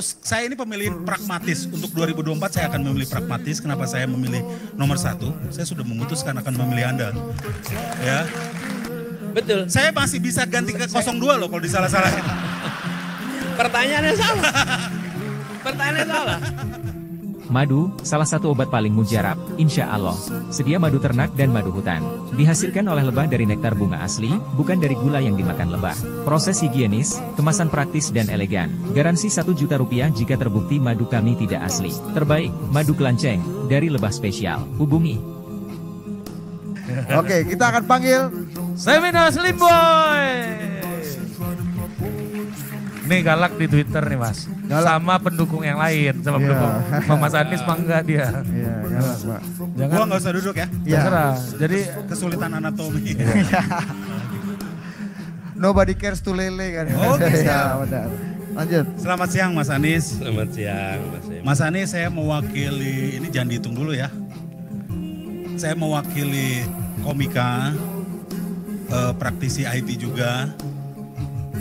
saya ini pemilih pragmatis. Untuk 2024 saya akan memilih pragmatis. Kenapa saya memilih nomor 1? Saya sudah memutuskan akan memilih Anda. Ya. Betul. Saya masih bisa ganti ke 02 loh kalau disalah-salahin. Pertanyaannya salah. Pertanyaannya salah. Madu, salah satu obat paling mujarab, insya Allah. Sedia madu ternak dan madu hutan. Dihasilkan oleh lebah dari nektar bunga asli, bukan dari gula yang dimakan lebah. Proses higienis, kemasan praktis dan elegan. Garansi 1 juta rupiah jika terbukti madu kami tidak asli. Terbaik, madu kelanceng, dari lebah spesial. Hubungi. Oke, kita akan panggil Semino Slim Boy. Nih galak di Twitter nih Mas. Galak. Sama pendukung yang lain, sama pendukung Mas Anies mah enggak dia. Iya, galak, Pak. Jangan. Gua nggak usah duduk ya. Iya. Terserah. Jadi Kesulitan anatomi. Nobody cares to lele kan. Oke, Ya, siap. benar. Lanjut. Selamat siang Mas Anies. Selamat siang Mas Em. Mas Anies, saya mewakili, ini jangan dihitung dulu ya. Saya mewakili komika, praktisi IT juga.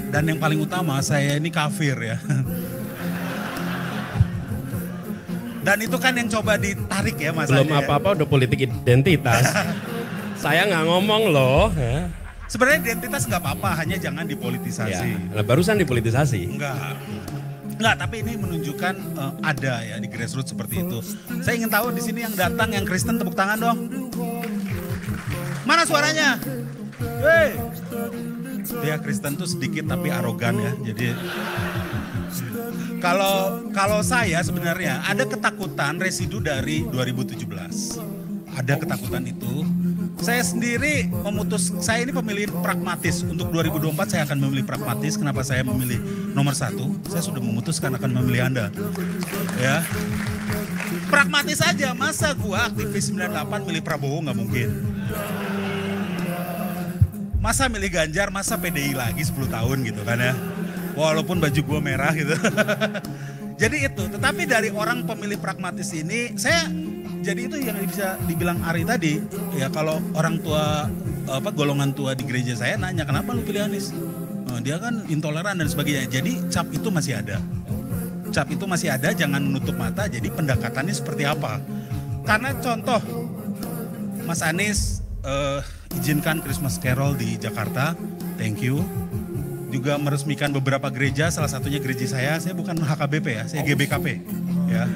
Dan yang paling utama saya ini kafir ya. Dan itu kan yang coba ditarik ya Mas Belum Anies ya. apa-apa udah politik identitas. Saya nggak ngomong loh. Ya. Sebenarnya identitas nggak apa-apa, hanya jangan dipolitisasi. Ya. Nah, barusan dipolitisasi. Enggak, tapi ini menunjukkan ada ya di grassroots seperti itu. Saya ingin tahu di sini yang datang, yang Kristen tepuk tangan dong. Mana suaranya? Hei. Ya Kristen tuh sedikit tapi arogan ya. Jadi kalau saya sebenarnya ada ketakutan residu dari 2017. Ada ketakutan itu. Saya sendiri saya ini pemilih pragmatis. Untuk 2024 saya akan memilih pragmatis. Kenapa saya memilih nomor 1? Saya sudah memutuskan akan memilih Anda. Ya. Pragmatis aja, masa gua aktivis 98 milih Prabowo nggak mungkin. Masa milih Ganjar, masa PDI lagi 10 tahun gitu kan ya. Walaupun baju gua merah gitu. Jadi itu, tetapi dari orang pemilih pragmatis ini, jadi itu yang bisa dibilang Ari tadi. Ya kalau orang tua, golongan tua di gereja saya nanya, kenapa lu pilih Anies? Dia kan intoleran dan sebagainya. Jadi cap itu masih ada. Cap itu masih ada, jangan menutup mata. Jadi pendekatannya seperti apa? Karena contoh, Mas Anies izinkan Christmas Carol di Jakarta, thank you. Juga meresmikan beberapa gereja, salah satunya gereja saya bukan HKBP ya, saya GBKP ya.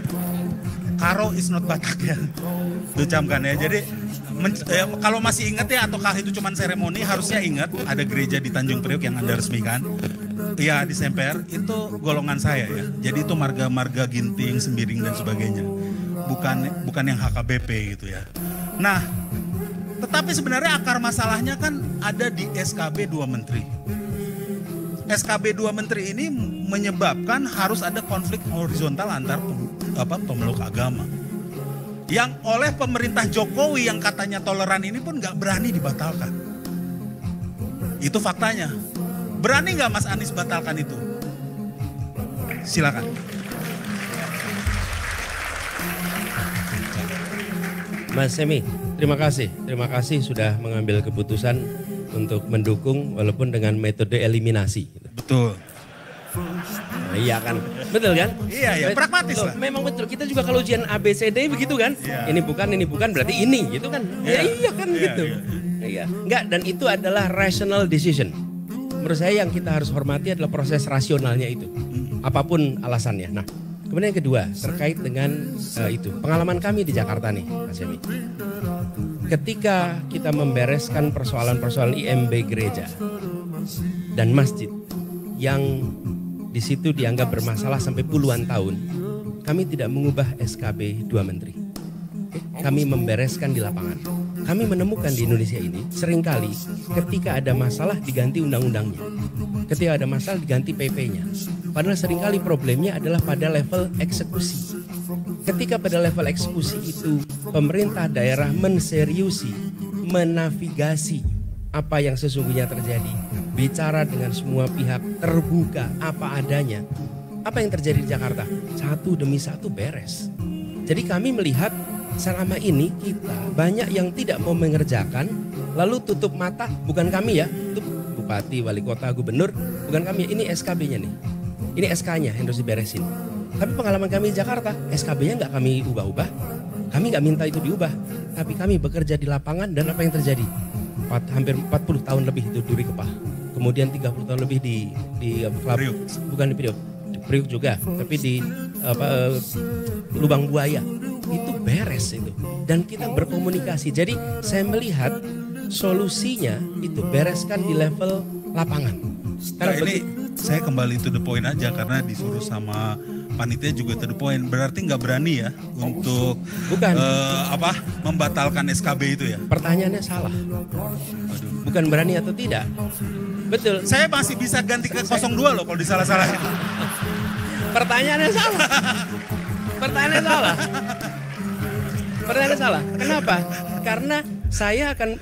Karo is not Batak ya, diucapkan ya. Jadi kalau masih ingat ya, ataukah itu cuma seremoni, harusnya ingat ada gereja di Tanjung Priok yang Anda resmikan. Ya di Semper, itu golongan saya ya. Jadi itu marga-marga Ginting, Sembiring dan sebagainya. Bukan yang HKBP gitu ya. Nah, tetapi sebenarnya akar masalahnya kan ada di SKB 2 Menteri. SKB 2 Menteri ini menyebabkan harus ada konflik horizontal antar pemeluk agama. Yang oleh pemerintah Jokowi yang katanya toleran ini pun nggak berani dibatalkan. Itu faktanya. Berani nggak Mas Anies batalkan itu? Silakan. Mas Semi, terima kasih. Terima kasih sudah mengambil keputusan untuk mendukung walaupun dengan metode eliminasi. Betul. Nah, iya kan? Betul kan? Iya, ya, pragmatis lah. Memang betul. Kita juga kalau ujian ABCD begitu kan? Iya. Ini bukan berarti ini gitu kan? Ya, iya kan Iya, gitu. iya. Iya. Enggak, dan itu adalah rational decision. Menurut saya yang kita harus hormati adalah proses rasionalnya itu. Apapun alasannya. Nah, kemudian yang kedua terkait dengan itu. Pengalaman kami di Jakarta nih, Mas Yemi. Ketika kita membereskan persoalan-persoalan IMB gereja dan masjid yang di situ dianggap bermasalah sampai puluhan tahun, kami tidak mengubah SKB 2 Menteri. Kami membereskan di lapangan. Kami menemukan di Indonesia ini seringkali ketika ada masalah diganti undang-undangnya. Ketika ada masalah diganti PP-nya. Padahal seringkali problemnya adalah pada level eksekusi. Ketika pada level eksekusi itu pemerintah daerah menseriusi, menavigasi apa yang sesungguhnya terjadi. Bicara dengan semua pihak, terbuka apa adanya. Apa yang terjadi di Jakarta? Satu demi satu beres. Jadi kami melihat selama ini kita banyak yang tidak mau mengerjakan, lalu tutup mata, bukan kami ya, itu bupati, wali kota, gubernur, bukan kami, ini SKB-nya nih. Ini SK-nya yang harus diberesin. Tapi pengalaman kami di Jakarta, SKB-nya nggak kami ubah-ubah. Kami nggak minta itu diubah. Tapi kami bekerja di lapangan dan apa yang terjadi? Hampir 40 tahun lebih itu Duri Kepah. Kemudian 30 tahun lebih di Priuk. Bukan di Priuk. Di Priuk juga, tapi di Lubang Buaya. Itu beres itu. Dan kita berkomunikasi. Jadi saya melihat solusinya itu bereskan di level lapangan. Nah, ini saya kembali to the point aja karena disuruh sama panitia juga to the point. Berarti nggak berani ya untuk Bukan. Membatalkan SKB itu ya? Pertanyaannya salah. Bukan berani atau tidak. Betul. Saya masih bisa ganti ke 02 loh kalau disalah-salahin. Pertanyaannya salah. Pertanyaannya salah. Pertanyaannya salah. Kenapa? Karena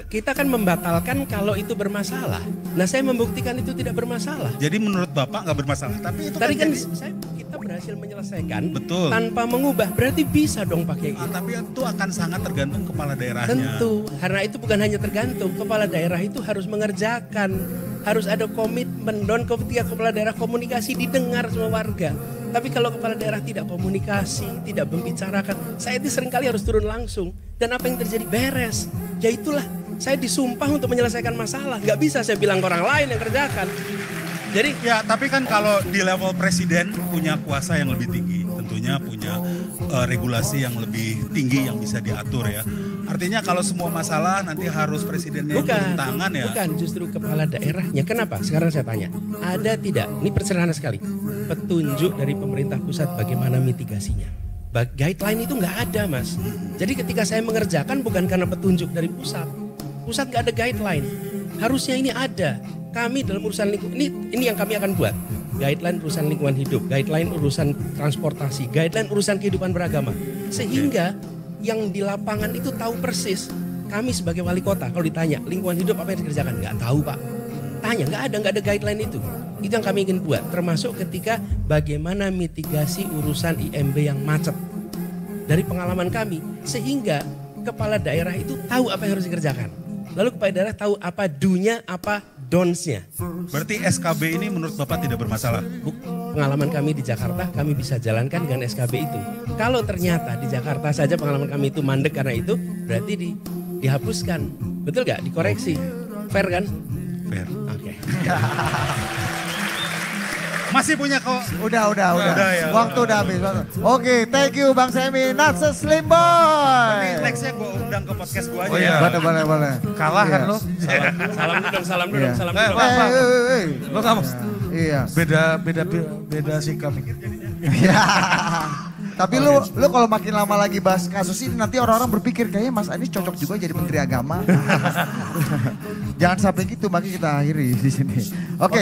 kita akan membatalkan kalau itu bermasalah. Nah, saya membuktikan itu tidak bermasalah. Jadi menurut Bapak nggak bermasalah, tapi itu Tadi kan jadi- kita berhasil menyelesaikan Betul. tanpa mengubah. Berarti bisa dong pakai itu. tapi itu akan sangat tergantung kepala daerahnya. Tentu, karena itu bukan hanya tergantung. Kepala daerah itu harus mengerjakan. Harus ada komitmen. Dan ketika kepala daerah komunikasi didengar semua warga. Tapi kalau kepala daerah tidak komunikasi, tidak membicarakan, saya itu seringkali harus turun langsung. Dan apa yang terjadi beres. Ya itulah, saya disumpah untuk menyelesaikan masalah. Gak bisa saya bilang ke orang lain yang kerjakan. Jadi Ya, tapi kan kalau di level presiden punya kuasa yang lebih tinggi, tentunya punya regulasi yang lebih tinggi yang bisa diatur ya. Artinya kalau semua masalah nanti harus presidennya yang turun tangan ya. Bukan, justru kepala daerahnya. Kenapa? Sekarang saya tanya, ada tidak? Ini sederhana sekali. Petunjuk dari pemerintah pusat bagaimana mitigasinya. Guideline itu nggak ada, Mas. Jadi ketika saya mengerjakan bukan karena petunjuk dari pusat. Pusat nggak ada guideline. Harusnya ini ada. Kami dalam urusan lingkungan, ini yang kami akan buat. Guideline urusan lingkungan hidup, guideline urusan transportasi, guideline urusan kehidupan beragama. Sehingga yang di lapangan itu tahu persis. Kami sebagai wali kota kalau ditanya lingkungan hidup apa yang dikerjakan, nggak tahu Pak. Tanya, nggak ada guideline itu. Itu yang kami ingin buat. Termasuk ketika bagaimana mitigasi urusan IMB yang macet. Dari pengalaman kami, sehingga kepala daerah itu tahu apa yang harus dikerjakan. Lalu kepala daerah tahu apa do-nya, apa don'ts-nya. Berarti SKB ini menurut Bapak tidak bermasalah? Pengalaman kami di Jakarta, kami bisa jalankan dengan SKB itu. Kalau ternyata di Jakarta saja pengalaman kami itu mandek karena itu, berarti dihapuskan. Betul gak? Dikoreksi. Fair kan? Fair. Oke. Masih punya kok. Udah. ya. Waktu udah habis. Oke, thank you Bang Semi. Natsa Slim Boy. Ini nextnya gue undang ke podcast gue aja Oh, ya. iya. Boleh. Kalah kan Iya. lo? Salam dulu Iya. dong. Apa? Hey. Lo nggak mau? Iya. Beda sikap. Iya. Tapi lu kalau makin lama lagi bahas kasus ini nanti orang-orang berpikir kayaknya Mas Anies cocok juga jadi Menteri Agama. Jangan sampai gitu, makanya kita akhiri di sini. Oke.